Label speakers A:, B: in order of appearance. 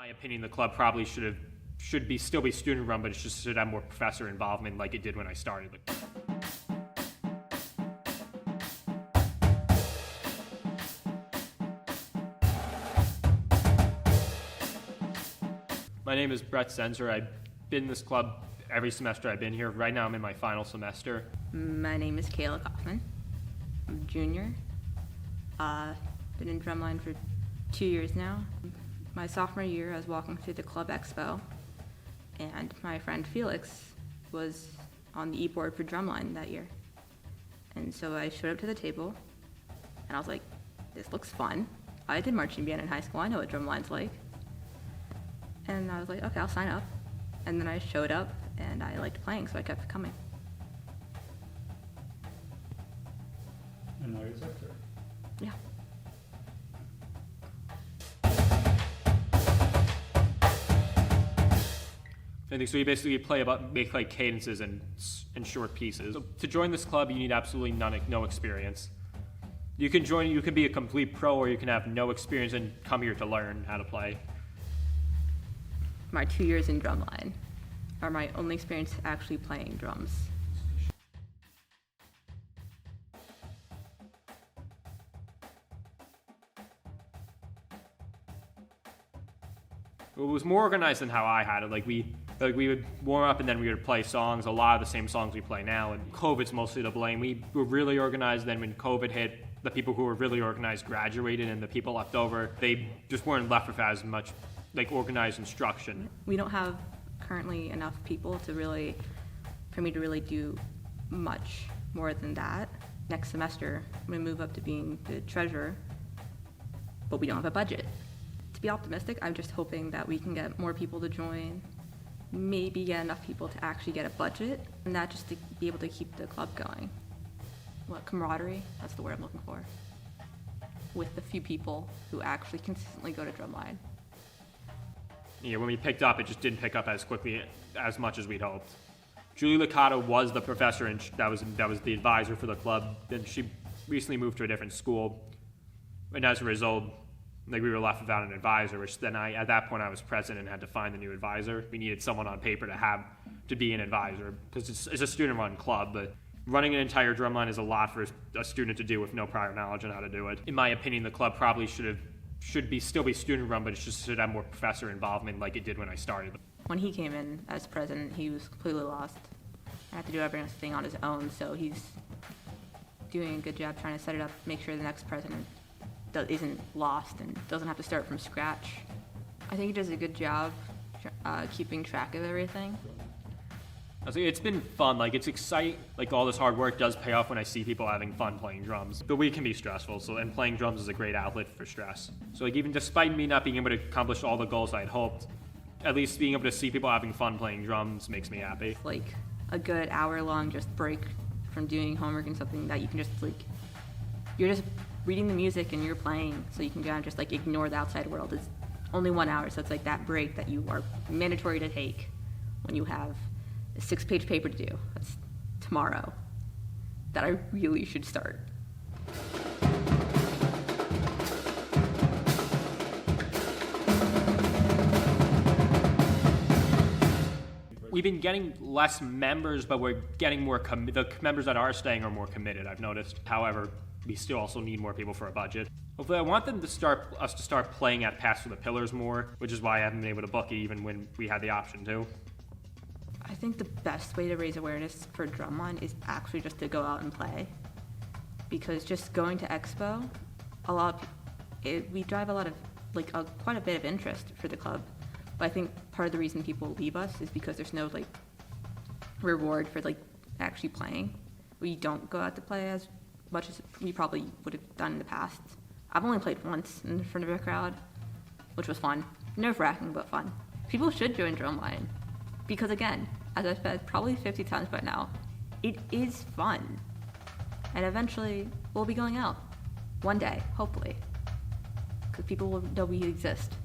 A: my opinion, the club probably still be student run, but it just should have more professor involvement like it did when I started. My name is Brett Senser. I've been in this club every semester I've been here. Right now I'm in my final semester.
B: My name is Kayla Kaufman. I'm a junior. Been in Drumline for 2 years now. My sophomore year I was walking through the club expo and my friend Felix was on the e-board for Drumline that year. And so I showed up to the table and I was like, this looks fun. I did marching band in high school, I know what Drumline's like. And I was like, okay, I'll sign up. And then I showed up and I liked playing, so I kept coming.
C: And now you're secretary.
B: Yeah.
A: I think so. You basically make like cadences and short pieces. So to join this club, you need absolutely no experience. You can be a complete pro, or you can have no experience and come here to learn how to play.
B: My 2 years in Drumline are my only experience actually playing drums.
A: It was more organized than how I had it. We would warm up and then we would play songs, a lot of the same songs we play now, and COVID's mostly to blame. We were really organized, then when COVID hit, the people who were really organized graduated, and the people left over, they just weren't left with as much organized instruction.
B: We don't have currently enough people for me to really do much more than that. Next semester, I'm gonna move up to being the treasurer, but we don't have a budget. To be optimistic, I'm just hoping that we can get more people to join, maybe get enough people to actually get a budget, and that just to be able to keep the club going. Camaraderie, that's the word I'm looking for, with the few people who actually consistently go to Drumline.
A: Yeah, when we picked up, it just didn't pick up as much as we'd hoped. Julie Licata was the professor, and that was the advisor for the club. Then she recently moved to a different school, and as a result, we were left without an advisor. Which then at that point, I was president and had to find the new advisor. We needed someone on paper to be an advisor because it's a student-run club, but running an entire drumline is a lot for a student to do with no prior knowledge on how to do it. In my opinion, the club probably still be student run, but it just should have more professor involvement like it did when I started.
B: When he came in as president, he was completely lost. I had to do everything on his own, so he's doing a good job trying to set it up, make sure the next president isn't lost and doesn't have to start from scratch. I think he does a good job keeping track of everything.
A: It's been fun, it's exciting, all this hard work does pay off when I see people having fun playing drums. The week can be stressful, and playing drums is a great outlet for stress. So even despite me not being able to accomplish all the goals I had hoped, at least being able to see people having fun playing drums makes me happy.
B: A good hour-long just break from doing homework and something that you can just you're just reading the music and you're playing, so you can kind of just ignore the outside world. It's only 1 hour, so it's that break that you are mandatory to take when you have a 6-page paper to do. That's tomorrow. That I really should start.
A: We've been getting less members, but we're getting more the members that are staying are more committed, I've noticed. However, we still also need more people for a budget. Hopefully, I want us to start playing at Pass for the Pillars more, which is why I haven't been able to book it even when we had the option to.
B: I think the best way to raise awareness for Drumline is actually just to go out and play. Because just going to Expo, we drive a lot of, quite a bit of interest for the club. But I think part of the reason people leave us is because there's no, reward for, actually playing. We don't go out to play as much as we probably would have done in the past. I've only played once in front of a crowd, which was fun. Nerve-wracking, but fun. People should join Drumline. Because again, as I've said probably 50 times by now, it is fun. And eventually, we'll be going out. One day, hopefully. Because people will know we exist.